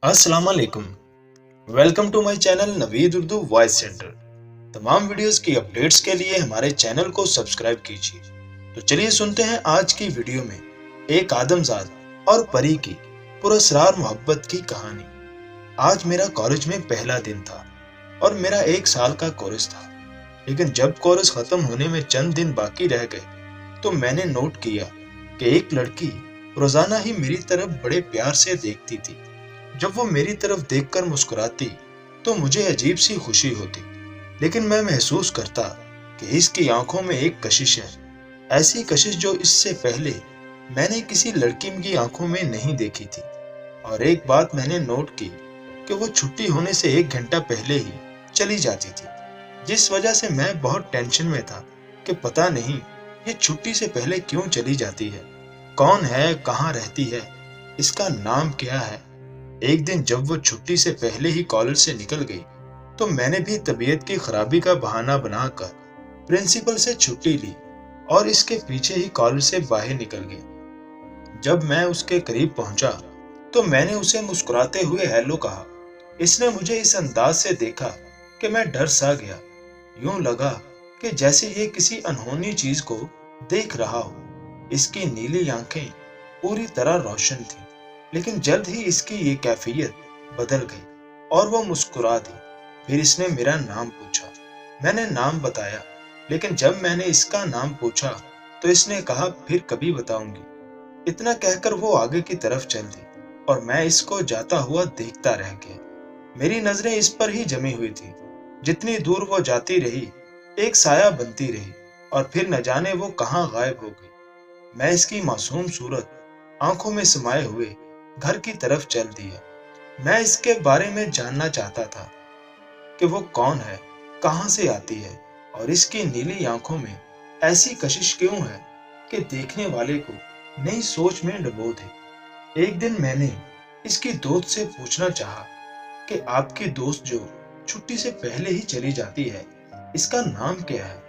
अस्सलाम वालेकुम। Welcome to my channel Naveed Urdu voice center. तमाम वीडियोस की अपडेट्स के लिए हमारे चैनल को सब्सक्राइब कीजिए। तो चलिए सुनते हैं आज की वीडियो में एक आदमजाद और परी की पुरस्कार मोहब्बत की कहानी। आज मेरा कॉलेज में पहला दिन था और मेरा 1 साल का कोर्स था। लेकिन जब कोर्स खत्म होने में चंद दिन बाकी रह गए तो मैंने नोट किया कि एक लड़की रोजाना ही मेरी तरफ बड़े प्यार से देखती थी। जब वो मेरी तरफ देखकर मुस्कुराती तो मुझे अजीब सी खुशी होती, लेकिन मैं महसूस करता कि इसकी आंखों में एक कशिश है, ऐसी कशिश जो इससे पहले मैंने किसी लड़की की आंखों में नहीं देखी थी। और एक बात मैंने नोट की कि वो छुट्टी होने से 1 घंटा पहले ही चली जाती थी, जिस वजह से मैं बहुत टेंशन में था कि पता नहीं ये छुट्टी से पहले क्यों चली जाती है, कौन है, कहाँ रहती है, इसका नाम क्या है। एक दिन जब वो छुट्टी से पहले ही कॉलेज से निकल गई तो मैंने भी तबीयत की खराबी का बहाना बनाकर प्रिंसिपल से छुट्टी ली और इसके पीछे ही कॉलेज से बाहर निकल गया। जब मैं उसके करीब पहुंचा तो मैंने उसे मुस्कुराते हुए हेलो कहा। इसने मुझे इस अंदाज से देखा कि मैं डर सा गया। यूं लगा कि जैसे ये किसी अनहोनी चीज को देख रहा हो। इसकी नीली आंखें पूरी तरह रोशन थी, लेकिन जल्द ही इसकी ये कैफियत बदल गई और वो मुस्कुरा दी। फिर इसने मेरा नाम पूछा। मैंने नाम बताया, लेकिन जब मैंने इसका नाम पूछा तो इसने कहा फिर कभी बताऊंगी। इतना कहकर वो आगे की तरफ चल दी और मैं इसको जाता हुआ देखता रह गया। मेरी नजरें इस पर ही जमी हुई थी। जितनी दूर वो जाती रही एक साया बनती रही और फिर न जाने वो कहाँ गायब हो गई। मैं इसकी मासूम सूरत आंखों में समाये हुए घर की तरफ चल दिया। मैं इसके बारे में जानना चाहता था कि वो कौन है, कहां से आती है और इसकी नीली आंखों में ऐसी कशिश क्यों है कि देखने वाले को नई सोच में डुबो दे। एक दिन मैंने इसकी दोस्त से पूछना चाहा कि आपकी दोस्त जो छुट्टी से पहले ही चली जाती है, इसका नाम क्या है,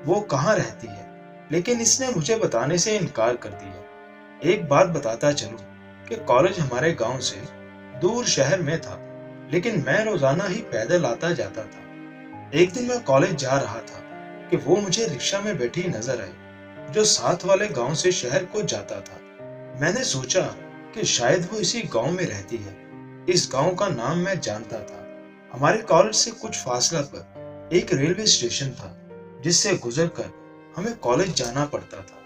वो कहाँ रहती है, लेकिन इसने मुझे बताने से इनकार कर दिया। एक बात बताता चलूं कि कॉलेज हमारे गांव से दूर शहर में था, लेकिन मैं रोजाना ही पैदल आता जाता था। एक दिन मैं कॉलेज जा रहा था कि वो मुझे रिक्शा में बैठी नजर आई, जो साथ वाले गांव से शहर को जाता था। मैंने सोचा कि शायद वो इसी गांव में रहती है। इस गांव का नाम मैं जानता था। हमारे कॉलेज से कुछ फासला पर एक रेलवे स्टेशन था, जिससे गुजरकर हमें कॉलेज जाना पड़ता था।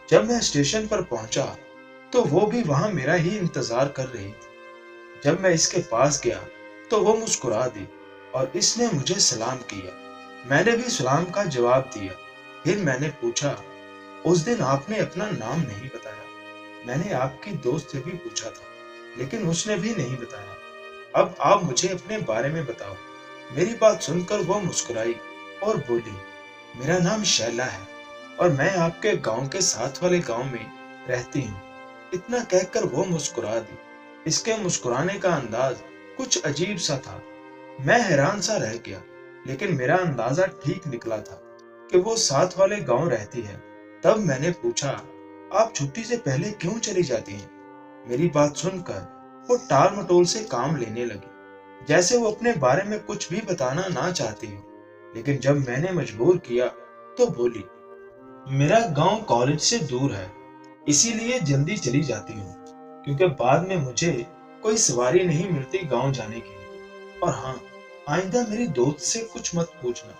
जब मैं स्टेशन पर पहुंचा तो वो भी वहां मेरा ही इंतजार कर रही थी। जब मैं इसके पास गया तो वो मुस्कुरा दी और इसने मुझे सलाम किया। मैंने भी सलाम का जवाब दिया। फिर मैंने पूछा, उस दिन आपने अपना नाम नहीं बताया। मैंने आपकी दोस्त से भी पूछा था, लेकिन उसने भी नहीं बताया। अब आप मुझे अपने बारे में बताओ। मेरी बात सुनकर वो मुस्कुराई और बोली, मेरा नाम शैला है और मैं आपके गांव के साथ वाले गांव में रहती हूँ। इतना कहकर वो मुस्कुरा दी। इसके मुस्कुराने का अंदाज कुछ अजीब सा था। मैं हैरान सा रह गया, लेकिन मेरा अंदाजा ठीक निकला था कि वो साथ वाले गांव रहती है। तब मैंने पूछा, आप छुट्टी से पहले क्यों चली जाती हैं? मेरी बात सुनकर वो टाल मटोल से काम लेने लगी, जैसे वो अपने बारे में कुछ भी बताना ना चाहती हो। लेकिन जब मैंने मजबूर किया तो बोली, मेरा गांव कॉलेज से दूर है, इसीलिए जल्दी चली जाती हूँ, क्योंकि बाद में मुझे कोई सवारी नहीं मिलती गांव जाने के लिए। और हाँ, आइंदा मेरी दोस्त से कुछ मत पूछना।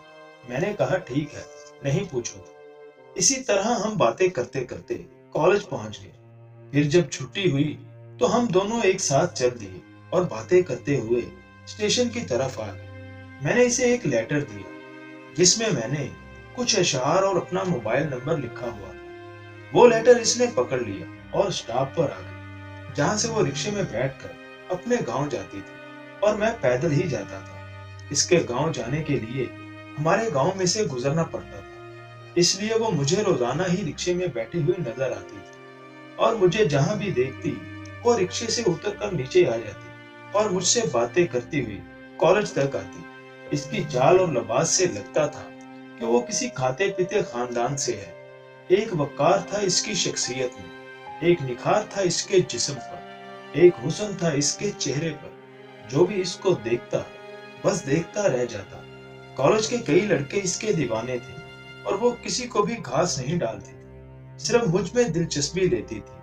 मैंने कहा ठीक है, नहीं पूछूंगा। इसी तरह हम बातें करते करते कॉलेज पहुंच गए। फिर जब छुट्टी हुई तो हम दोनों एक साथ चल दिए और बातें करते हुए स्टेशन की तरफ आ गए। मैंने इसे एक लेटर दिया, जिसमें मैंने कुछ अशआर और अपना मोबाइल नंबर लिखा हुआ था। वो लेटर इसने पकड़ लिया और स्टॉप पर आ गई, जहां से वो रिक्शे में बैठकर अपने गांव जाती थी और मैं पैदल ही जाता था। इसके गांव जाने के लिए हमारे गांव में से गुजरना पड़ता था, इसलिए वो मुझे रोजाना ही रिक्शे में बैठी हुई नजर आती थी और मुझे जहां भी देखती वो रिक्शे से उतरकर नीचे आ जाती और मुझसे बातें करती हुई कॉलेज तक आती। इसकी चाल और लिबास से लगता था कि वो किसी खाते पीते खानदान से है। एक वक़ार था इसकी शख्सियत में, एक निखार था इसके जिस्म पर, एक हुस्न था इसके चेहरे पर जो भी इसको देखता बस देखता रह जाता। कॉलेज के कई लड़के इसके दीवाने थे और वो किसी को भी घास नहीं डालती थी, सिर्फ मुझ में दिलचस्पी लेती थी।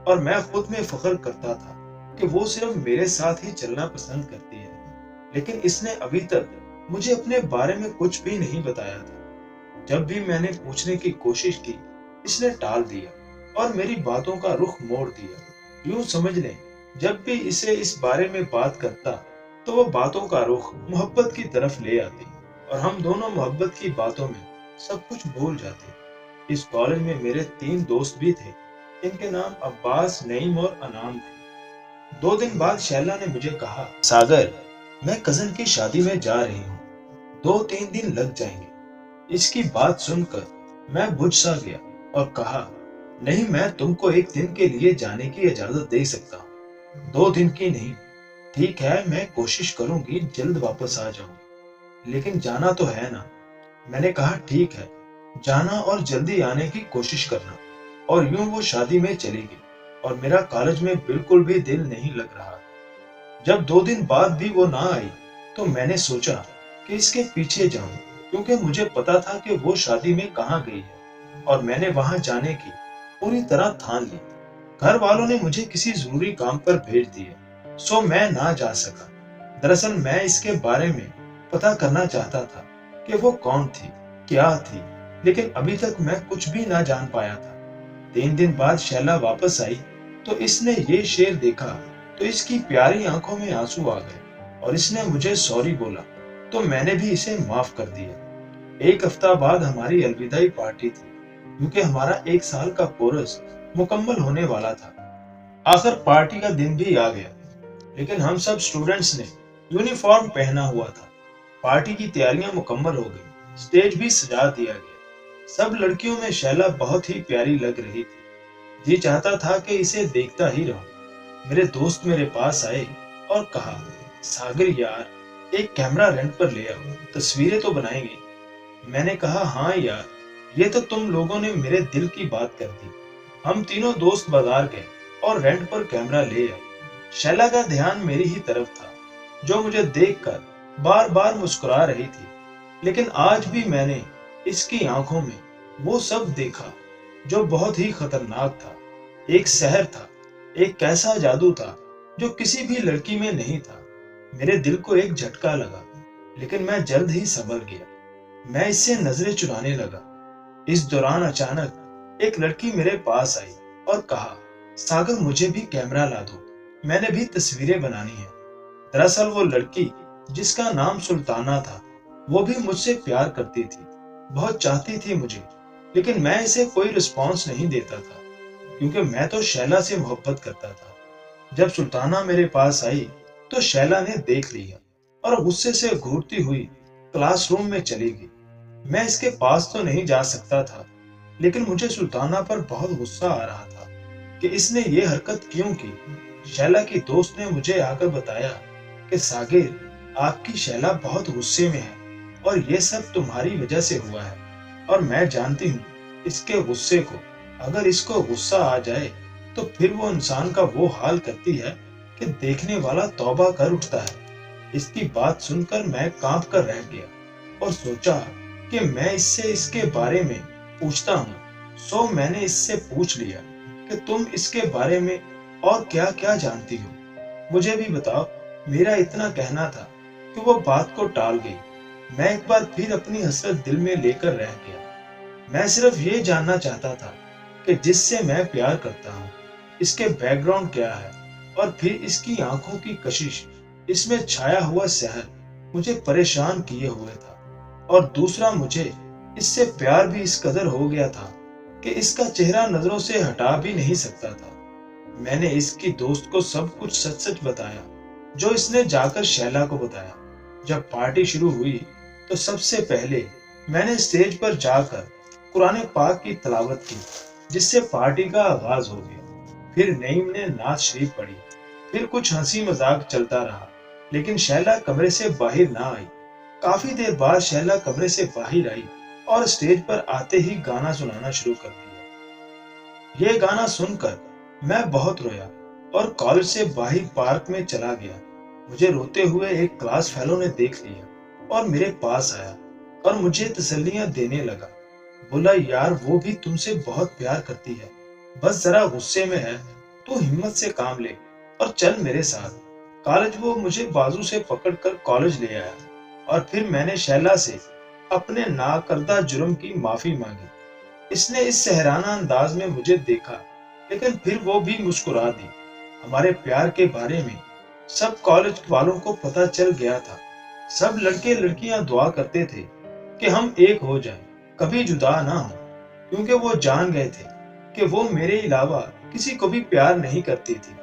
और मैं खुद में फख्र करता था कि वो सिर्फ मेरे साथ ही चलना पसंद करती है। लेकिन इसने अभी तक मुझे अपने बारे में कुछ भी नहीं बताया था। जब भी मैंने पूछने की कोशिश की, इसने टाल दिया और मेरी बातों का रुख मोड़ दिया। यूं समझ लें, जब भी इसे इस बारे में बात करता तो वो बातों का रुख मोहब्बत की तरफ ले आती और हम दोनों मोहब्बत की बातों में सब कुछ भूल जाते। इस कॉलेज में मेरे 3 दोस्त भी थे। इनके नाम अब्बास, नईम और अनाम थे। 2 दिन बाद शैला ने मुझे कहा, सागर, मैं कजन की शादी में जा रही हूँ, 2-3 दिन लग जाएंगे। इसकी बात सुनकर मैं बुझ सा गया और कहा, नहीं, मैं तुमको 1 दिन के लिए जाने की इजाजत दे सकता हूँ, 2 दिन की नहीं। ठीक है, मैं कोशिश करूंगी जल्द वापस आ जाऊंगी, लेकिन जाना तो है ना। मैंने कहा, ठीक है, जाना और जल्दी आने की कोशिश करना। और यूं वो शादी में चली गई और मेरा कॉलेज में बिल्कुल भी दिल नहीं लग रहा। जब 2 दिन बाद भी वो ना आई तो मैंने सोचा कि इसके पीछे जाऊं, क्योंकि मुझे पता था कि वो शादी में कहाँ गई है और मैंने वहां जाने की पूरी तरह ठान ली। घर वालों ने मुझे किसी जरूरी काम पर भेज दिया, सो मैं ना जा सका। दरअसल मैं इसके बारे में पता करना चाहता था कि वो कौन थी, क्या थी, लेकिन अभी तक मैं कुछ भी ना जान पाया था। 3 दिन बाद शैला वापस आई तो इसने ये शेर देखा तो इसकी प्यारी आंखों में आंसू आ गए और इसने मुझे सॉरी बोला तो मैंने भी इसे माफ कर दिया। 1 हफ्ता बाद हमारी अलविदाई पार्टी थी, क्योंकि हमारा 1 साल का कोर्स मुकम्मल होने वाला था। आखिर पार्टी का दिन भी आ गया, लेकिन हम सब स्टूडेंट्स ने यूनिफॉर्म पहना हुआ था। पार्टी की तैयारियां मुकम्मल हो गई, स्टेज भी सजा दिया गया। सब लड़कियों में शैला बहुत ही प्यारी लग रही थी। जी चाहता था कि इसे देखता ही रहूं। मेरे दोस्त मेरे पास आए और कहा, सागर यार, एक कैमरा रेंट पर ले आओ, तस्वीरें तो बनाएंगे। मैंने कहा, हाँ यार, ये तो तुम लोगों ने मेरे दिल की बात कर दी। हम तीनों दोस्त बाजार गए और रेंट पर कैमरा ले आए। शैला का ध्यान मेरी ही तरफ था, जो मुझे देखकर बार बार मुस्कुरा रही थी। लेकिन आज भी मैंने इसकी आंखों में वो सब देखा जो बहुत ही खतरनाक था। एक सहर था, एक कैसा जादू था जो किसी भी लड़की में नहीं था। मेरे दिल को एक झटका लगा, लेकिन मैं जल्द ही संभल गया। मैं इससे नजरें चुराने लगा। इस दौरान अचानक एक लड़की मेरे पास आई और कहा, सागर, मुझे भी कैमरा ला दो, मैंने भी तस्वीरें बनानी है। दरअसल वो लड़की, जिसका नाम सुल्ताना था, वो भी मुझसे प्यार करती थी, बहुत चाहती थी मुझे, लेकिन मैं इसे कोई रिस्पॉन्स नहीं देता था, क्योंकि मैं तो शैला से मोहब्बत करता था। जब सुल्ताना मेरे पास आई तो शैला ने देख लिया और गुस्से से घूरती हुई क्लासरूम में चली गई। मैं इसके पास तो नहीं जा सकता था, लेकिन मुझे सुल्ताना पर बहुत गुस्सा आ रहा था कि इसने ये हरकत क्यों की। शैला की दोस्त ने मुझे आकर बताया कि सागिर, आपकी शैला बहुत गुस्से में है और ये सब तुम्हारी वजह से हुआ है। और मैं जानती हूँ इसके गुस्से को। अगर इसको गुस्सा आ जाए तो फिर वो इंसान का वो हाल करती है कि देखने वाला तौबा कर उठता है। इसकी बात सुनकर मैं कांप कर रह गया और सोचा कि मैं इससे इसके बारे में पूछता हूँ। सो मैंने इससे पूछ लिया कि तुम इसके बारे में और क्या क्या जानती हो, मुझे भी बताओ। मेरा इतना कहना था कि वो बात को टाल गई। मैं एक बार फिर अपनी हसरत दिल में लेकर रह गया। मैं सिर्फ ये जानना चाहता था कि जिससे मैं प्यार करता हूँ, इसके बैकग्राउंड क्या है, और फिर इसकी आंखों की कशिश, इसमें छाया हुआ सहर मुझे परेशान किए हुए था। और दूसरा, मुझे इससे प्यार भी इस कदर हो गया था कि इसका चेहरा नजरों से हटा भी नहीं सकता था। मैंने इसकी दोस्त को सब कुछ सच सच बताया, जो इसने जाकर शैला को बताया। जब पार्टी शुरू हुई तो सबसे पहले मैंने स्टेज पर जाकर कुरान पाक की तिलावत की, जिससे पार्टी का आगाज हो गया। फिर नईम ने नात शरीफ पढ़ी, फिर कुछ हंसी मजाक चलता रहा, लेकिन शैला कमरे से बाहर ना आई। काफी देर बाद शैला कमरे से बाहर आई और स्टेज पर आते ही गाना सुनाना शुरू कर दिया। ये गाना सुनकर मैं बहुत रोया और कॉलेज से बाहर पार्क में चला गया। मुझे रोते हुए एक क्लास फेलो ने देख लिया और मेरे पास आया और मुझे तसल्लियां देने लगा। बोला, यार वो भी तुमसे बहुत प्यार करती है, बस जरा गुस्से में है, तो हिम्मत से काम ले और चल मेरे साथ कॉलेज। वो मुझे बाजू से पकड़कर कॉलेज ले आया और फिर मैंने शैला से अपने नाकर्दा जुर्म की माफी मांगी। इसने इस सहराना अंदाज में मुझे देखा, लेकिन फिर वो भी मुस्कुरा दी। हमारे प्यार के बारे में सब कॉलेज वालों को पता चल गया था। सब लड़के लड़कियां दुआ करते थे कि हम एक हो जाएं, कभी जुदा ना हो, क्योंकि वो जान गए थे कि वो मेरे अलावा किसी को भी प्यार नहीं करती थी,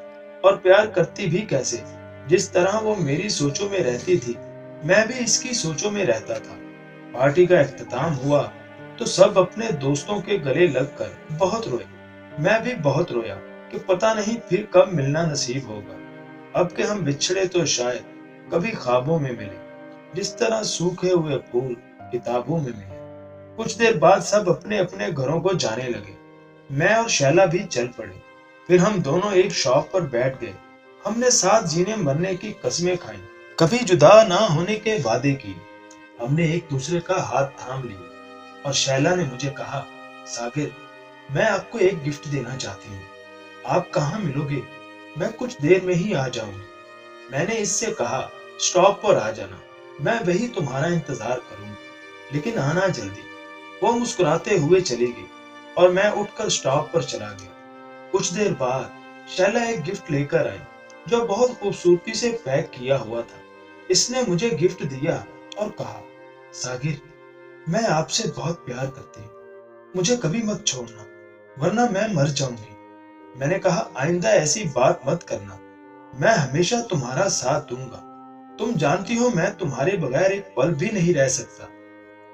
और प्यार करती भी कैसे। जिस तरह वो मेरी सोचों में रहती थी, मैं भी इसकी सोचों में रहता था। पार्टी का इख्तिताम हुआ तो सब अपने दोस्तों के गले लगकर बहुत रोए। मैं भी बहुत रोया कि पता नहीं फिर कब मिलना नसीब होगा। अब के हम बिछड़े तो शायद कभी ख्वाबों में मिले, जिस तरह सूखे हुए फूल किताबों में मिले। कुछ देर बाद सब अपने अपने घरों को जाने लगे। मैं और शैला भी चल पड़े। फिर हम दोनों एक शॉप पर बैठ गए। हमने साथ जीने मरने की कस्में खाई, कभी जुदा ना होने के वादे किए। हमने एक दूसरे का हाथ थाम लिया और शैला ने मुझे कहा, सागिर, मैं आपको एक गिफ्ट देना चाहती हूँ। आप कहाँ मिलोगे? मैं कुछ देर में ही आ जाऊंगी। मैंने इससे कहा, स्टॉप पर आ जाना, मैं वही तुम्हारा इंतजार करूंगी, लेकिन आना जल्दी। वो मुस्कुराते हुए चली गई और मैं उठकर स्टॉप पर चला गया। कुछ देर बाद शैला एक गिफ्ट लेकर आई जो बहुत खूबसूरती से पैक किया हुआ था। इसने मुझे गिफ्ट दिया और कहा, सागिर, मैं आपसे बहुत प्यार करती हूँ, मुझे कभी मत छोड़ना, वरना मैं मर जाऊंगी। मैंने कहा, आइंदा ऐसी बात मत करना, मैं हमेशा तुम्हारा साथ दूंगा। तुम जानती हो मैं तुम्हारे बगैर एक पल भी नहीं रह सकता।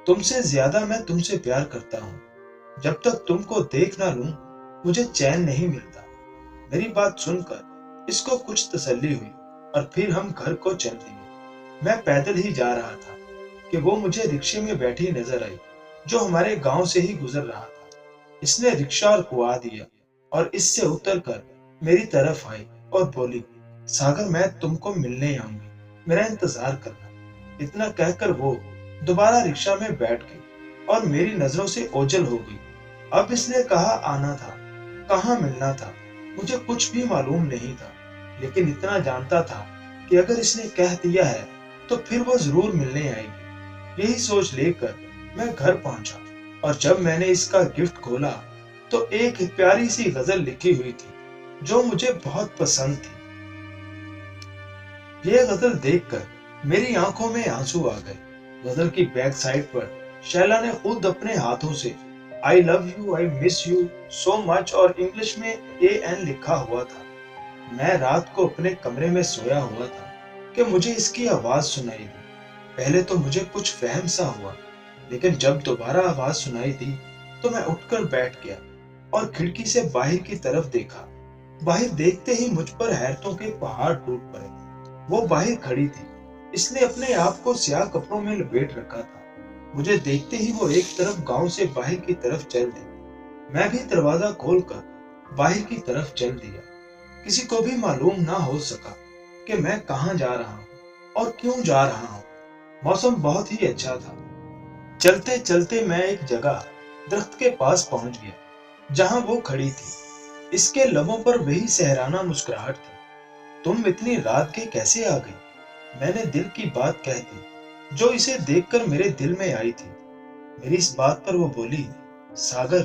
तुमसे ज्यादा मैं तुमसे प्यार करता हूँ। जब तक तुमको देख ना लूं, मुझे चैन नहीं मिलता। मेरी बात सुनकर इसको कुछ तसल्ली हुई और फिर हम घर को चल दिए। मैं पैदल ही जा रहा था कि वो मुझे रिक्शे में बैठी नजर आई, जो हमारे गांव से ही गुजर रहा था। इसने रिक्शा रुकवा दिया और इससे उतरकर मेरी तरफ आई और बोली, सागर, मैं तुमको मिलने आऊंगी, मेरा इंतजार करना। इतना कहकर वो दोबारा रिक्शा में बैठ गई और मेरी नजरों से ओझल हो गई। अब इसने कहा आना था, कहाँ मिलना था, मुझे कुछ भी मालूम नहीं था, लेकिन इतना जानता था कि अगर इसने कह दिया है तो फिर वो जरूर मिलने आएगी। यही सोच लेकर मैं घर पहुंचा और जब मैंने इसका गिफ्ट खोला तो एक प्यारी सी गजल लिखी हुई थी जो मुझे बहुत पसंद थी। यह गजल देखकर मेरी आंखों में आंसू आ गए। गजल की बैक साइड पर शैला ने खुद अपने हाथों से I love you, I miss you so much और इंग्लिश में AN लिखा हुआ था। मैं रात को अपने कमरे में सोया हुआ था कि मुझे इसकी आवाज सुनाई दी। पहले तो मुझे कुछ वहम सा हुआ, लेकिन जब दोबारा आवाज सुनाई दी तो मैं उठकर बैठ गया और खिड़की से बाहर की तरफ देखा। बाहर देखते ही मुझ पर हैरतों के पहाड़ टूट पड़े। वो बाहर खड़ी थी। इसने अपने आप को स्याह कपड़ों में लपेट रखा था। मुझे देखते ही वो एक तरफ गांव से बाहर की तरफ चल दी। मैं भी दरवाजा खोलकर बाहर की तरफ चल दिया। किसी को भी मालूम ना हो सका कि मैं कहाँ जा रहा हूँ और क्यों जा रहा हूँ। मौसम बहुत ही अच्छा था। चलते चलते मैं एक जगह दरख्त के पास पहुंच गया जहां वो खड़ी थी। इसके लबों पर वही सहराना मुस्कुराहट थी। तुम इतनी रात के कैसे आ गई? मैंने दिल की बात कह दी जो इसे देखकर मेरे दिल में आई थी। मेरी इस बात पर वो बोली, सागर,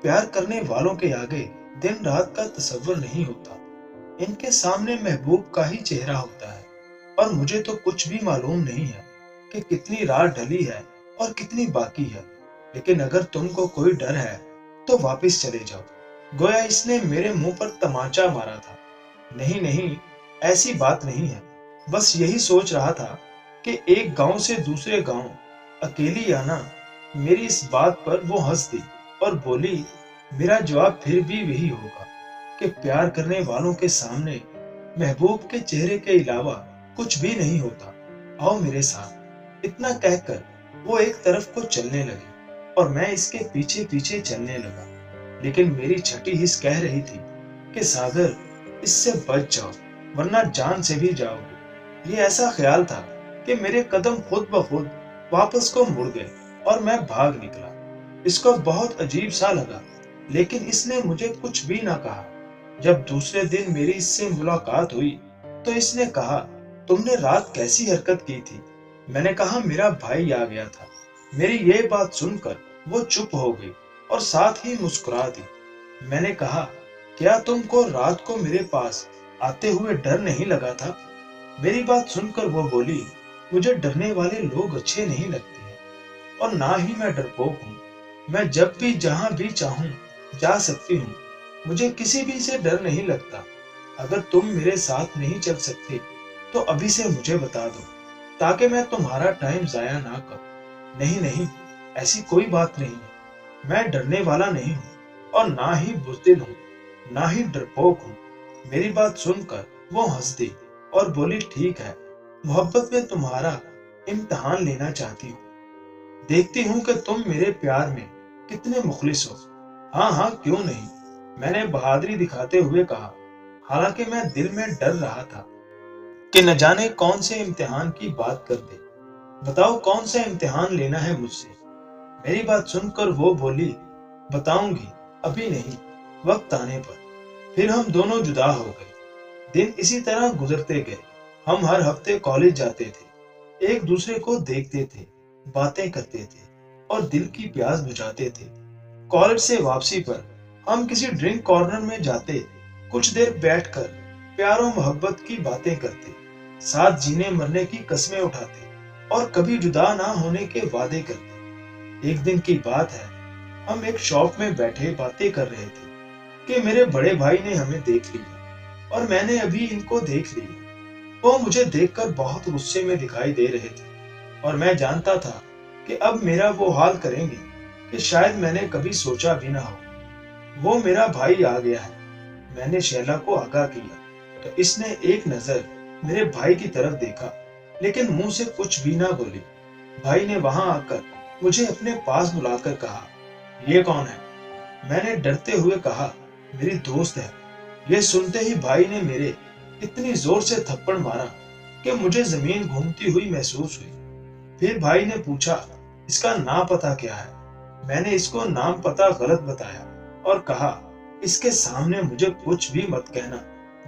प्यार करने वालों के आगे दिन रात का तस्वर नहीं होता। इनके सामने महबूब का ही चेहरा होता है। और मुझे तो कुछ भी मालूम नहीं है कि कितनी रात ढली है और कितनी बाकी है। लेकिन अगर तुमको कोई डर है तो वापस चले जाओ। गोया इसने मेरे मुंह पर तमाचा मारा था। नहीं नहीं, ऐसी बात नहीं है। बस यही सोच रहा था कि एक गांव से दूसरे गांव अकेली आना। मेरी इस बात पर वो हंस दी और बोली, मेरा जवाब फिर भी वही होगा कि प्यार करने वालों के सामने महबूब के चेहरे के अलावा कुछ भी नहीं होता। आओ मेरे साथ। इतना कहकर वो एक तरफ को चलने लगी और मैं इसके पीछे पीछे चलने लगा। लेकिन मेरी छठी हिस्स कह रही थी कि सागर, इससे बच जाओ, वरना जान से भी जाओगे। یہ ایسا خیال تھا کہ میرے قدم خود بخود واپس کو مڑ گئے اور میں بھاگ نکلا۔ اس کو بہت عجیب سا لگا، لیکن اس نے مجھے کچھ بھی نہ کہا۔ جب دوسرے دن میری اس سے ملاقات ہوئی تو اس نے کہا، تم نے رات کیسی حرکت کی تھی؟ میں نے کہا، میرا بھائی آ گیا تھا۔ میری یہ بات سن کر وہ چپ ہو گئی اور ساتھ ہی مسکرا دی۔ میں نے کہا، کیا تم کو رات کو میرے پاس آتے ہوئے ڈر نہیں لگا تھا؟ میری بات سن کر وہ بولی، مجھے ڈرنے والے لوگ اچھے نہیں لگتے ہیں اور نہ ہی میں ڈرپوک ہوں۔ میں جب بھی جہاں بھی چاہوں جا سکتی ہوں، مجھے کسی بھی سے ڈر نہیں لگتا۔ اگر تم میرے ساتھ نہیں چل سکتے تو ابھی سے مجھے بتا دو تاکہ میں تمہارا ٹائم ضائع نہ کروں۔ نہیں نہیں، ایسی کوئی بات نہیں ہے، میں ڈرنے والا نہیں ہوں اور نہ ہی بزدل ہوں، نہ ہی ڈرپوک ہوں۔ میری بات سن کر وہ ہنس دی اور بولی، ٹھیک ہے، محبت میں تمہارا امتحان لینا چاہتی ہوں۔ دیکھتی ہوں کہ تم میرے پیار میں کتنے مخلص ہو۔ ہاں ہاں، کیوں نہیں، میں نے بہادری دکھاتے ہوئے کہا، حالانکہ میں دل میں ڈر رہا تھا کہ نہ جانے کون سے امتحان کی بات کر دے۔ بتاؤ کون سا امتحان لینا ہے مجھ سے؟ میری بات سن کر وہ بولی، بتاؤں گی، ابھی نہیں، وقت آنے پر۔ پھر ہم دونوں جدا ہو گئے۔ دن اسی طرح گزرتے گئے۔ ہم ہر ہفتے کالج جاتے تھے، ایک دوسرے کو دیکھتے تھے، باتیں کرتے تھے اور دل کی پیاس بجھاتے تھے۔ کالج سے واپسی پر ہم کسی ڈرنک کارنر میں جاتے، کچھ دیر بیٹھ کر پیار و محبت کی باتیں کرتے، ساتھ جینے مرنے کی قسمیں اٹھاتے اور کبھی جدا نہ ہونے کے وعدے کرتے۔ ایک دن کی بات ہے، ہم ایک شاپ میں بیٹھے باتیں کر رہے تھے کہ میرے بڑے بھائی نے ہمیں دیکھ لیا اور میں نے ابھی ان کو دیکھ لیا۔ وہ مجھے دیکھ کر بہت غصے میں دکھائی دے رہے تھے اور میں جانتا تھا کہ اب میرا وہ حال کریں گے کہ شاید میں نے کبھی سوچا بھی نہ ہو۔ وہ میرا بھائی آ گیا ہے۔ میں نے شیلا کو آگاہ کیا تو اس نے ایک نظر میرے بھائی کی طرف دیکھا، لیکن منہ سے کچھ بھی نہ بولی۔ بھائی نے وہاں آ کر مجھے اپنے پاس بلا کر کہا، یہ کون ہے؟ میں نے ڈرتے ہوئے کہا، میری دوست ہے۔ یہ سنتے ہی بھائی نے میرے اتنی زور سے تھپڑ مارا کہ مجھے زمین گھومتی ہوئی محسوس ہوئی۔ پھر بھائی نے پوچھا، اس کا نام پتہ کیا ہے؟ میں نے اس کو نام پتہ غلط بتایا اور کہا، اس کے سامنے مجھے کچھ بھی مت کہنا،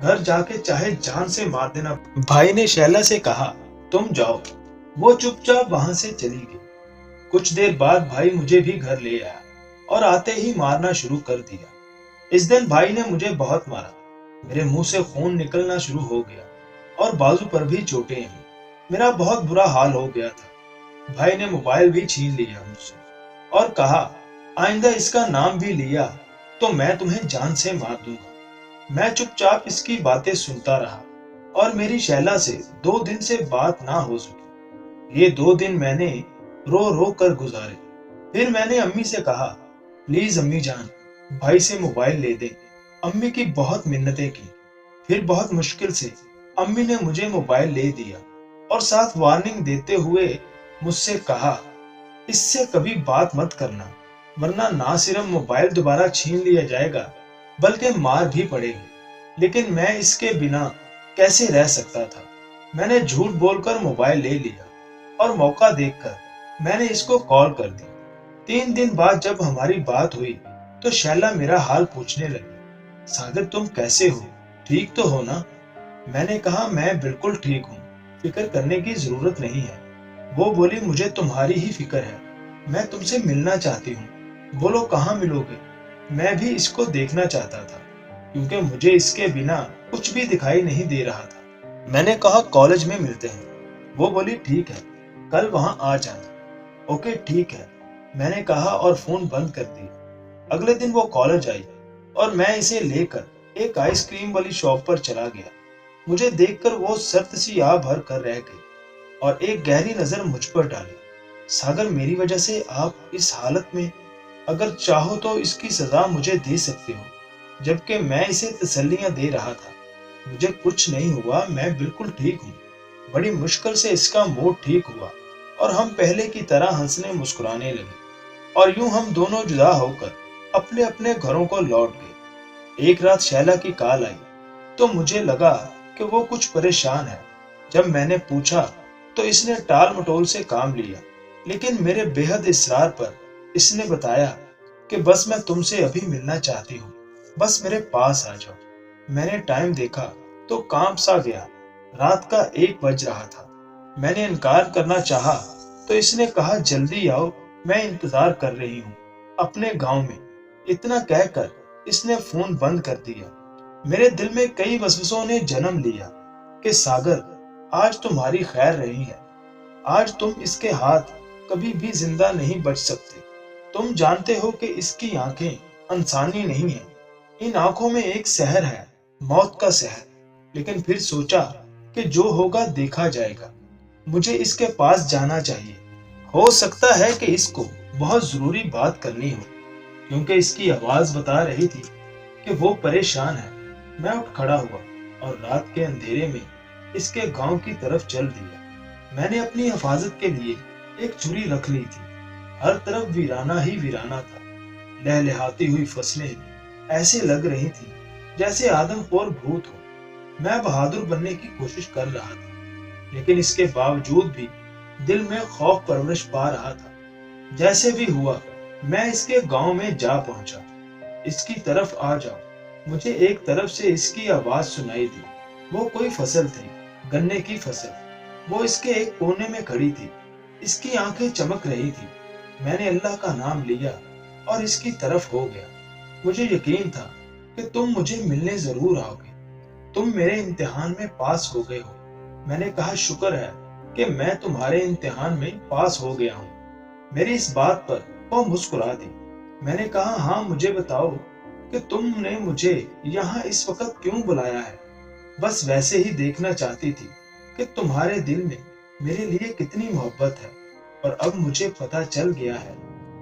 گھر جا کے چاہے جان سے مار دینا۔ بھائی نے شیلا سے کہا، تم جاؤ۔ وہ چپ چاپ وہاں سے چلی گئی۔ کچھ دیر بعد بھائی مجھے بھی گھر لے آیا اور آتے ہی مارنا شروع کر دیا۔ اس دن بھائی نے مجھے بہت مارا۔ میرے منہ سے خون نکلنا شروع ہو گیا اور بازو پر بھی چوٹیں ہیں۔ میرا بہت برا حال ہو گیا تھا۔ بھائی نے موبائل بھی چھین لیا مجھ سے اور کہا، آئندہ اس کا نام بھی لیا تو میں تمہیں جان سے مار دوں گا۔ میں چپ چاپ اس کی باتیں سنتا رہا اور میری شیلا سے 2 دن سے بات نہ ہو سکی۔ یہ 2 دن میں نے رو رو کر گزارے۔ پھر میں نے امی سے کہا، پلیز امی جان، بھائی سے موبائل لے دیں۔ امی کی بہت منتیں کی۔ پھر بہت مشکل سے امی نے مجھے موبائل لے دیا اور ساتھ وارننگ دیتے ہوئے مجھ سے کہا، اس سے کبھی بات مت کرنا، ورنہ نہ صرف موبائل دوبارہ چھین لیا جائے گا بلکہ مار بھی پڑے گی۔ لیکن میں اس کے بنا کیسے رہ سکتا تھا؟ میں نے جھوٹ بول کر موبائل لے لیا اور موقع دیکھ کر میں نے اس کو کال کر دی۔ 3 دن بعد جب ہماری بات ہوئی تو شیلا میرا حال پوچھنے لگی، ساگر تم کیسے ہو؟ ٹھیک تو ہو نا؟ میں نے کہا، میں بالکل ٹھیک ہوں، فکر کرنے کی ضرورت نہیں ہے۔ وہ بولی، مجھے تمہاری ہی فکر ہے، میں تم سے ملنا چاہتی ہوں۔ بولو کہاں ملو گے؟ میں بھی اس کو دیکھنا چاہتا تھا کیونکہ مجھے اس کے بنا کچھ بھی دکھائی نہیں دے رہا تھا۔ میں نے کہا، کالج میں ملتے ہیں۔ وہ بولی، ٹھیک ہے، کل وہاں آ جانا۔ اوکے ٹھیک ہے، میں نے کہا اور فون بند کر دی۔ اگلے دن وہ کالج آئی اور میں اسے لے کر ایک آئس کریم والی شاپ پر چلا گیا۔ مجھے دیکھ کر وہ سرد سی آہ بھر کر رہ گئی اور ایک گہری نظر مجھ پر ڈالی۔ ساگر، میری وجہ سے آپ اس حالت میں، اگر چاہو تو اس کی سزا مجھے دے سکتے ہو۔ جبکہ میں اسے تسلیاں دے رہا تھا، مجھے کچھ نہیں ہوا، میں بالکل ٹھیک ہوں۔ بڑی مشکل سے اس کا موڈ ٹھیک ہوا اور ہم پہلے کی طرح ہنسنے مسکرانے لگے اور یوں ہم دونوں جدا ہو کر اپنے اپنے گھروں کو لوٹ گئے۔ ایک رات شیلا کی کال آئی تو مجھے لگا کہ وہ کچھ پریشان ہے۔ जब मैंने पूछा तो इसने टाल मटोल से काम लिया, लेकिन मेरे बेहद इसरार पर इसने बताया कि बस मैं तुमसे अभी मिलना चाहती हूँ, बस मेरे पास आ जाओ। मैंने टाइम देखा तो काम सा गया, रात का 1 बज रहा था। मैंने इनकार करना चाहा तो इसने कहा जल्दी आओ, मैं इंतजार कर रही हूँ अपने गांव में। इतना कहकर इसने फोन बंद कर दिया। मेरे दिल में कई वसवसों ने जन्म लिया कि सागर, आज तुम्हारी खैर रही है, आज तुम इसके हाथ कभी भी जिंदा नहीं बच सकते। तुम जानते हो कि इसकी आंखें इंसानी नहीं है, इन आंखों में एक सहर है, मौत का सहर। लेकिन फिर सोचा कि जो होगा देखा जाएगा, मुझे इसके पास जाना चाहिए। हो सकता है कि इसको बहुत जरूरी बात करनी हो, क्योंकि इसकी आवाज बता रही थी कि वो परेशान है। मैं उठ खड़ा हुआ और रात के अंधेरे में इसके गांव की तरफ चल दिया। मैंने अपनी हिफाजत के लिए एक छुरी रख ली थी। हर तरफ वीराना ही वीराना था। लहलहाती हुई फसलें ऐसे लग रही थी जैसे आदमखोर भूत हो। मैं बहादुर बनने की कोशिश कर रहा था, लेकिन इसके बावजूद भी दिल में खौफ परवरिश पा रहा था। जैसे भी हुआ मैं इसके गांव में जा पहुंचा। इसकी तरफ आ जाओ। मुझे एक तरफ से इसकी आवाज सुनाई दी। वो कोई फसल थी, गन्ने की फसल। वो इसके एक कोने में खड़ी थी, इसकी आंखें चमक रही थी। मैंने अल्लाह का नाम लिया और इसकी तरफ हो गया। मुझे यकीन था कि तुम मुझे मिलने जरूर आओगे। तुम मेरे इम्तिहान में पास हो गए हो। मैंने कहा शुक्र है कि मैं तुम्हारे इम्तिहान में पास हो गया हूँ। मेरी इस बात पर वो मुस्कुरा दी। मैंने कहा हाँ, मुझे बताओ कि तुमने मुझे यहाँ इस वक्त क्यों बुलाया है। बस वैसे ही देखना चाहती थी कि तुम्हारे दिल में मेरे लिए कितनी मोहब्बत है। और अब मुझे पता चल गया है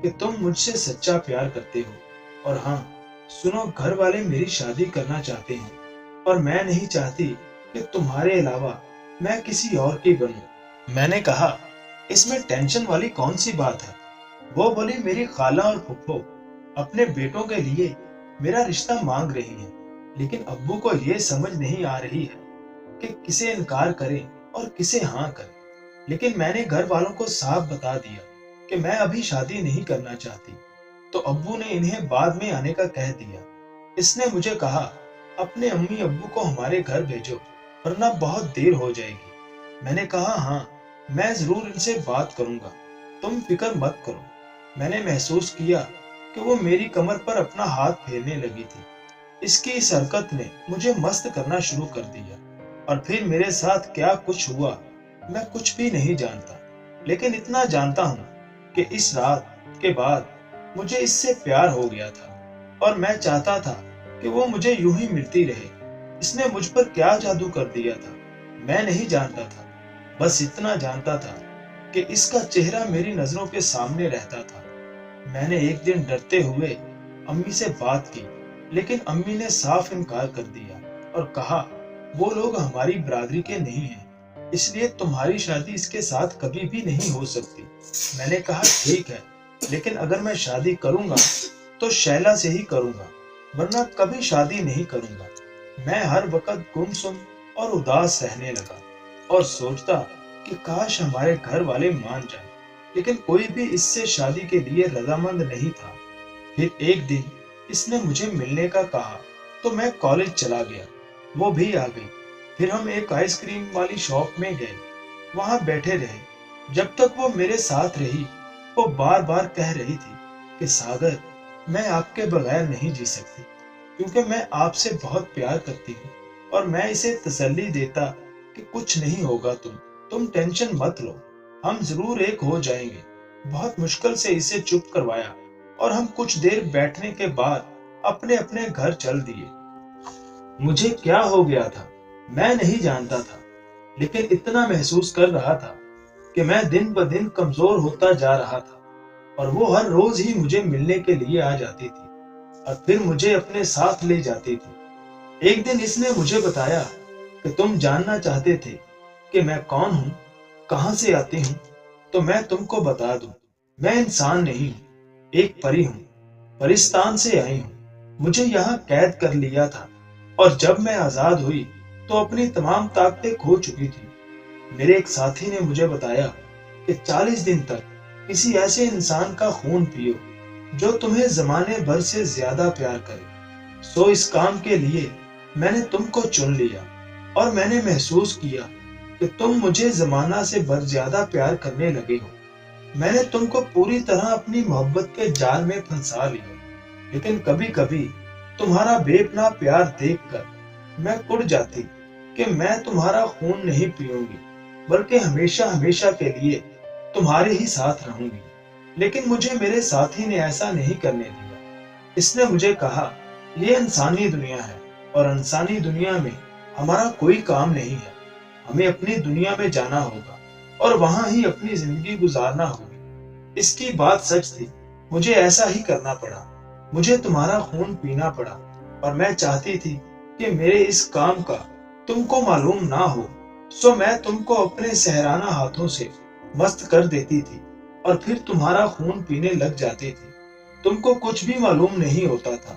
कि तुम मुझसे सच्चा प्यार करते हो। और हाँ सुनो, घर वाले मेरी शादी करना चाहते हैं और मैं नहीं चाहती कि तुम्हारे अलावा मैं किसी और की बनूं। मैंने कहा इसमें टेंशन वाली कौन सी बात है। वो बोली मेरी खाला और फुफ्फो अपने बेटों के लिए मेरा रिश्ता मांग रही है, लेकिन अब्बू को ये समझ नहीं आ रही है कि किसे इनकार करें और किसे हाँ करें। लेकिन मैंने घर वालों को साफ बता दिया कि मैं अभी शादी नहीं करना चाहती, तो अब्बू ने इन्हें बाद में आने का कह दिया। इसने मुझे कहा अपने अम्मी अब्बू को हमारे घर भेजो, वरना बहुत देर हो जाएगी। मैंने कहा हाँ, मैं जरूर इनसे बात करूंगा, तुम फिक्र मत करो। मैंने महसूस किया कि वो मेरी कमर पर अपना हाथ फेरने लगी थी। इसकी इस हरकत ने मुझे मस्त करना शुरू कर दिया। और फिर मेरे साथ क्या कुछ हुआ मैं कुछ भी नहीं जानता, लेकिन इतना जानता हूँ कि इस रात के बाद मुझे इससे प्यार हो गया था और मैं चाहता था कि वो मुझे यूं ही मिलती रहे। इसने मुझ पर क्या जादू कर दिया था मैं नहीं जानता था। बस इतना जानता था कि इसका चेहरा मेरी नजरों के सामने रहता था। मैंने एक दिन डरते हुए अम्मी से बात की, लेकिन अम्मी ने साफ इनकार कर दिया और कहा वो लोग हमारी बरादरी के नहीं हैं, इसलिए तुम्हारी शादी इसके साथ कभी भी नहीं हो सकती। मैंने कहा ठीक है, लेकिन अगर मैं शादी करूंगा तो शैला से ही करूंगा, वरना कभी शादी नहीं करूंगा। मैं हर वक्त गुमसुम और उदास रहने लगा और सोचता कि काश हमारे घर वाले मान जाएं, लेकिन कोई भी इससे शादी के लिए रजामंद नहीं था। फिर एक दिन इसने मुझे मिलने का कहा तो मैं कॉलेज चला गया, वो भी आ गई। फिर हम एक आइसक्रीम वाली शॉप में गए, वहां बैठे रहे। जब तक वो मेरे साथ रही वो बार बार कह रही थी कि सागर, मैं आपके बगैर नहीं जी सकती, क्योंकि मैं आपसे बहुत प्यार करती हूँ। और मैं इसे तसल्ली देता कि कुछ नहीं होगा, तुम टेंशन मत लो, हम जरूर एक हो जाएंगे। बहुत मुश्किल से इसे चुप करवाया और हम कुछ देर बैठने के बाद अपने अपने घर चल दिए। मुझे क्या हो गया था मैं नहीं जानता था, लेकिन इतना महसूस कर रहा था कि मैं दिन ब दिन कमजोर होता जा रहा था। और वो हर रोज ही मुझे मिलने के लिए आ जाती थी और फिर मुझे अपने साथ ले जाती थी। एक दिन इसने मुझे बताया कि तुम जानना चाहते थे कि मैं कौन हूँ, कहाँ से आती हूँ, तो मैं तुमको बता दूं, मैं इंसान नहीं हूँ, एक परी हूँ, परिस्तान से आई हूँ। मुझे यहाँ कैद कर लिया था और जब मैं आजाद हुई तो अपनी तमाम ताकतें खो चुकी थी। میرے ایک ساتھی نے مجھے بتایا کہ 40 دن تک کسی ایسے انسان کا خون پیو جو تمہیں زمانے بھر سے زیادہ پیار کرے۔ سو اس کام کے لیے میں نے تم کو چن لیا اور میں نے محسوس کیا کہ تم مجھے زمانہ سے زیادہ پیار کرنے لگے ہو۔ میں نے تم کو پوری طرح اپنی محبت کے جال میں پھنسا لیا، لیکن کبھی کبھی تمہارا بے پناہ پیار دیکھ کر میں کڑ جاتی کہ میں تمہارا خون نہیں پیوں گی، بلکہ ہمیشہ ہمیشہ کے لیے تمہارے ہی ساتھ رہوں گی۔ لیکن مجھے میرے ساتھی نے ایسا نہیں کرنے دیا۔ اس نے مجھے کہا، یہ انسانی دنیا ہے اور انسانی دنیا میں ہمارا کوئی کام نہیں ہے۔ ہمیں اپنی دنیا میں جانا ہوگا اور وہاں ہی اپنی زندگی گزارنا ہوگی۔ اس کی بات سچ تھی، مجھے ایسا ہی کرنا پڑا۔ مجھے تمہارا خون پینا پڑا اور میں چاہتی تھی کہ میرے اس کام کا تم کو معلوم نہ ہو، سو میں تم کو اپنے سحرانہ ہاتھوں سے مست کر دیتی تھی اور پھر تمہارا خون پینے لگ جاتی تھی۔ تم کو کچھ بھی معلوم نہیں ہوتا تھا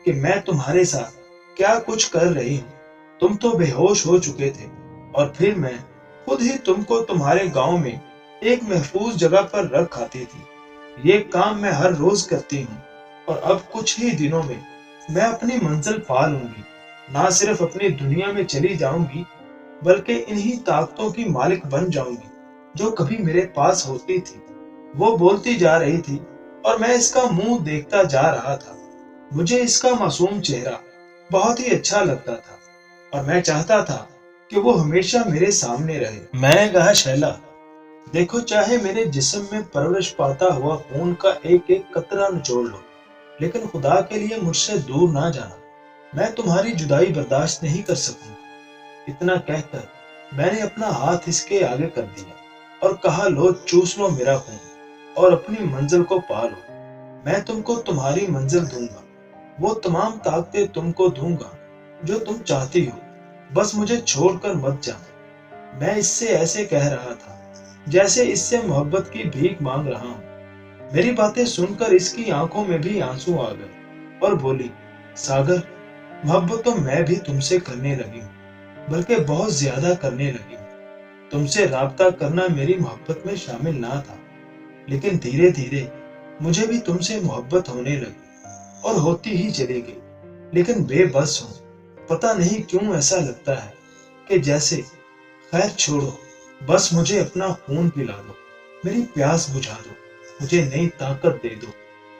کہ میں تمہارے ساتھ کیا کچھ کر رہی ہوں۔ تم تو بے ہوش ہو چکے تھے اور پھر میں خود ہی تم کو تمہارے گاؤں میں ایک محفوظ جگہ پر رکھ آتی تھی۔ یہ کام میں ہر روز کرتی ہوں اور اب کچھ ہی دنوں میں میں اپنی منزل پا لوں گی۔ نہ صرف اپنی دنیا میں چلی جاؤں گی، بلکہ انہی طاقتوں کی مالک بن جاؤں گی جو کبھی میرے پاس ہوتی تھی۔ وہ بولتی جا رہی تھی اور میں اس کا منہ دیکھتا جا رہا تھا۔ مجھے اس کا معصوم چہرہ بہت ہی اچھا لگتا تھا اور میں چاہتا تھا کہ وہ ہمیشہ میرے سامنے رہے۔ میں نے کہا، شیلا، دیکھو، چاہے میرے جسم میں پرورش پاتا ہوا خون کا ایک ایک قطرہ نچوڑ لو، لیکن خدا کے لیے مجھ سے دور نہ جانا۔ میں تمہاری جدائی برداشت نہیں کر سکوں گا۔ اتنا کہہ کر میں نے اپنا ہاتھ اس کے آگے کر دیا اور کہا، لو، چوس لو میرا خون اور اپنی منزل کو پا لو۔ میں تم کو تمہاری منزل دوں گا، وہ تمام طاقتیں تم کو دوں گا جو تم چاہتی ہو، بس مجھے چھوڑ کر مت جانا۔ میں اس سے ایسے کہہ رہا تھا جیسے اس سے محبت کی بھیک مانگ رہا ہوں۔ میری باتیں سن کر اس کی آنکھوں میں بھی آنسو آ گئے اور بولی، ساگر، محبت تو میں بھی تم سے کرنے لگی ہوں، بلکہ بہت زیادہ کرنے لگی ہوں۔ تم سے رابطہ کرنا میری محبت میں شامل نہ تھا، لیکن دھیرے دھیرے مجھے بھی تم سے محبت ہونے لگی اور ہوتی ہی چلی گئی، لیکن بے بس ہوں۔ پتہ نہیں کیوں ایسا لگتا ہے کہ جیسے، خیر چھوڑو، بس مجھے اپنا خون پلا دو، میری پیاس بجھا دو، مجھے نئی طاقت دے دو۔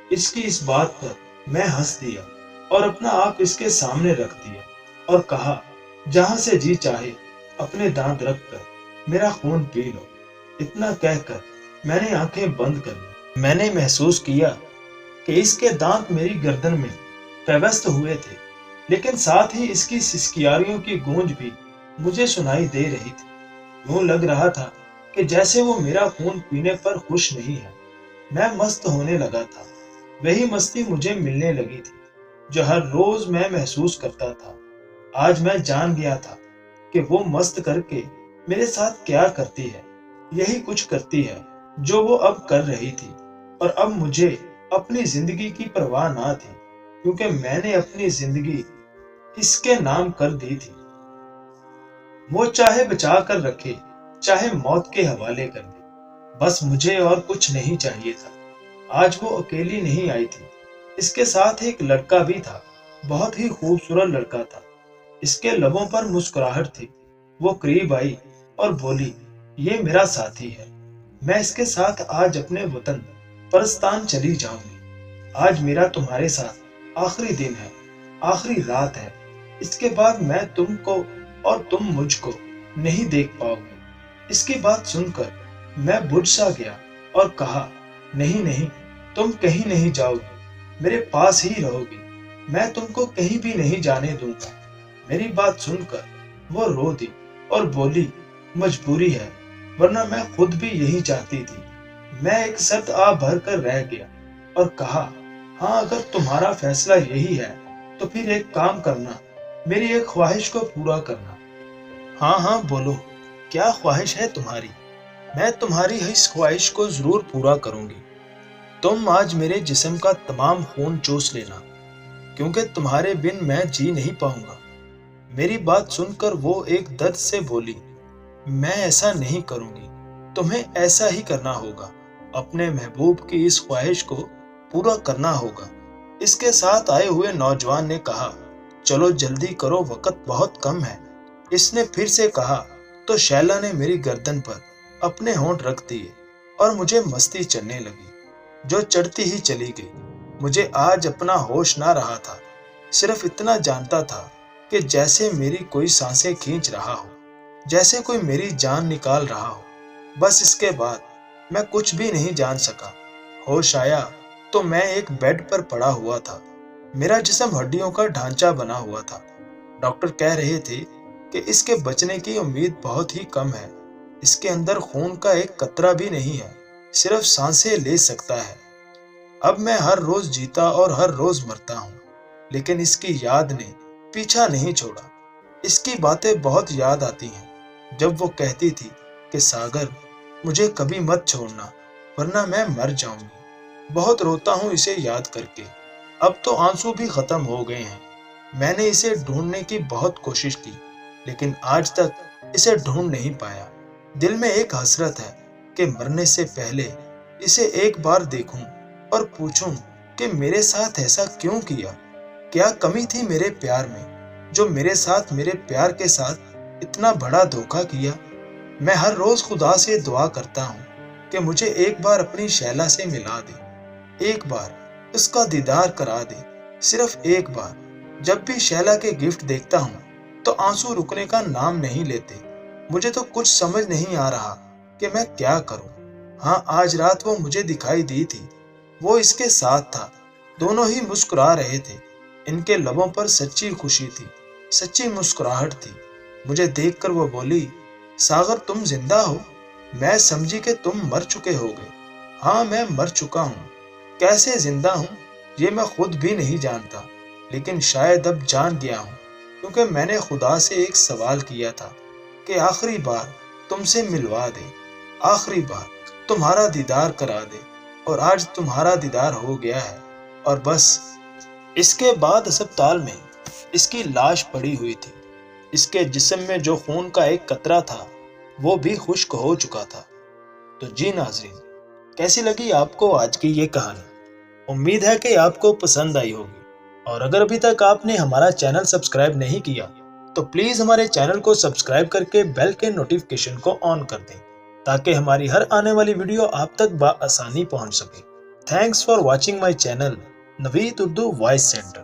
اس کی اس بات پر میں ہنس دیا اور اپنا آپ اس کے سامنے رکھ دیا اور کہا، جہاں سے جی چاہے اپنے دانت رکھ کر میرا خون پی لو۔ اتنا کہہ کر میں نے آنکھیں بند کر لی۔ میں نے محسوس کیا کہ اس کے دانت میری گردن میں پیوست ہوئے تھے، لیکن ساتھ ہی اس کی سسکیاریوں کی گونج بھی مجھے سنائی دے رہی تھی۔ یوں لگ رہا تھا کہ جیسے وہ میرا خون پینے پر خوش نہیں ہے۔ میں مست ہونے لگا تھا۔ وہی مستی مجھے ملنے لگی تھی جو ہر روز میں محسوس کرتا تھا۔ آج میں جان گیا تھا کہ وہ مست کر کے میرے ساتھ کیا کرتی ہے۔ یہی کچھ کرتی ہے جو وہ اب کر رہی تھی، اور اب مجھے اپنی زندگی کی پرواہ نہ تھی، کیونکہ میں نے اپنی زندگی اس کے نام کر دی تھی۔ وہ چاہے بچا کر رکھے، چاہے موت کے حوالے کر دے، بس مجھے اور کچھ نہیں چاہیے تھا۔ آج وہ اکیلی نہیں آئی تھی، اس کے ساتھ ایک لڑکا بھی تھا، بہت ہی خوبصورت لڑکا تھا۔ اس کے لبوں پر مسکراہٹ تھی۔ وہ قریب آئی اور بولی، یہ میرا ساتھی ہے، میں اس کے ساتھ آج اپنے وطن پرستان چلی جاؤں گی۔ آج میرا تمہارے ساتھ آخری دن ہے، آخری رات ہے۔ اس کے بعد میں تم کو اور تم مجھ کو نہیں دیکھ پاؤ گے۔ اس کی بات سن کر میں بجھ سا گیا اور کہا، نہیں نہیں، تم کہیں نہیں جاؤ گی، میرے پاس ہی رہو گی، میں تم کو کہیں بھی نہیں جانے دوں گا۔ میری بات سن کر وہ رو دی اور بولی، مجبوری ہے، ورنہ میں خود بھی یہی چاہتی تھی۔ میں ایک شرط آ بھر کر رہ گیا اور کہا، ہاں، اگر تمہارا فیصلہ یہی ہے تو پھر ایک کام کرنا، میری ایک خواہش کو پورا کرنا۔ ہاں ہاں، بولو، کیا خواہش ہے تمہاری؟ میں تمہاری اس خواہش کو ضرور پورا کروں گی۔ تم آج میرے جسم کا تمام خون چوس لینا، کیونکہ تمہارے بن میں جی نہیں پاؤں گا۔ میری بات سن کر وہ ایک درد سے بولی، मैं ऐसा नहीं करूंगी, तुम्हें ऐसा ही करना होगा, अपने महबूब की इस ख्वाहिश को पूरा करना होगा। इसके साथ आए हुए नौजवान ने कहा, चलो जल्दी करो, वक्त बहुत कम है। इसने फिर से कहा तो शैला ने मेरी गर्दन पर अपने होंठ रख दिए और मुझे मस्ती चढ़ने लगी, जो चढ़ती ही चली गई। मुझे आज अपना होश ना रहा था, सिर्फ इतना जानता था कि जैसे मेरी कोई सांसें खींच रहा हो, जैसे कोई मेरी जान निकाल रहा हो। बस इसके बाद मैं कुछ भी नहीं जान सका। होश आया तो मैं एक बेड पर पड़ा हुआ था। मेरा जिस्म हड्डियों का ढांचा बना हुआ था। डॉक्टर कह रहे थे कि इसके बचने की उम्मीद बहुत ही कम है। इसके अंदर खून का एक कतरा भी नहीं है, सिर्फ सांसें ले सकता है। अब मैं हर रोज जीता और हर रोज मरता हूँ, लेकिन इसकी याद ने पीछा नहीं छोड़ा। इसकी बातें बहुत याद आती हैं, जब वो कहती थी कि सागर, मुझे कभी मत छोड़ना, वरना मैं मर जाऊंगी। बहुत रोता हूँ इसे याद करके। अब तो आंसू भी खत्म हो गए हैं। मैंने इसे ढूंढने की बहुत कोशिश की, लेकिन आज तक इसे ढूंढ नहीं पाया। दिल में एक हसरत है कि मरने से पहले इसे एक बार देखूं और पूछूं कि मेरे साथ ऐसा क्यों किया। क्या कमी थी मेरे प्यार में, जो मेरे साथ, मेरे प्यार के साथ इतना बड़ा धोखा किया। मैं हर रोज खुदा से दुआ करता हूँ कि मुझे एक बार अपनी शैला से मिला दे, एक बार उसका दीदार करा दे, सिर्फ एक बार। जब भी शैला के गिफ्ट देखता हूँ तो आंसू रुकने का नाम नहीं लेते। मुझे तो कुछ समझ नहीं आ रहा कि मैं क्या करूं। हाँ, आज रात वो मुझे दिखाई दी थी, वो इसके साथ था। दोनों ही मुस्कुरा रहे थे। इनके लबों पर सच्ची खुशी थी, सच्ची मुस्कुराहट थी। मुझे देखकर वो बोली, सागर तुम जिंदा हो? मैं समझी कि तुम मर चुके होगे। हाँ, मैं मर चुका हूँ। कैसे जिंदा हूँ ये मैं खुद भी नहीं जानता, लेकिन शायद अब जान गया हूँ, क्योंकि मैंने खुदा से एक सवाल किया था कि आखिरी बार तुमसे मिलवा दे, आखिरी बार तुम्हारा दीदार करा दे, और आज तुम्हारा दीदार हो गया है। और बस इसके बाद अस्पताल में इसकी लाश पड़ी हुई थी। इसके जिस्म में जो खून का एक कतरा था वो भी खुश्क हो चुका था। तो जी नाज़रीन, कैसी लगी आपको आज की ये कहानी? उम्मीद है कि आपको पसंद आई होगी। और अगर अभी तक आपने हमारा चैनल सब्सक्राइब नहीं किया तो प्लीज़ हमारे चैनल को सब्सक्राइब करके बेल के नोटिफिकेशन को ऑन कर दें, ताकि हमारी हर आने वाली वीडियो आप तक बआसानी पहुंच सके। Thanks for watching my channel Naveed Urdu voice centre.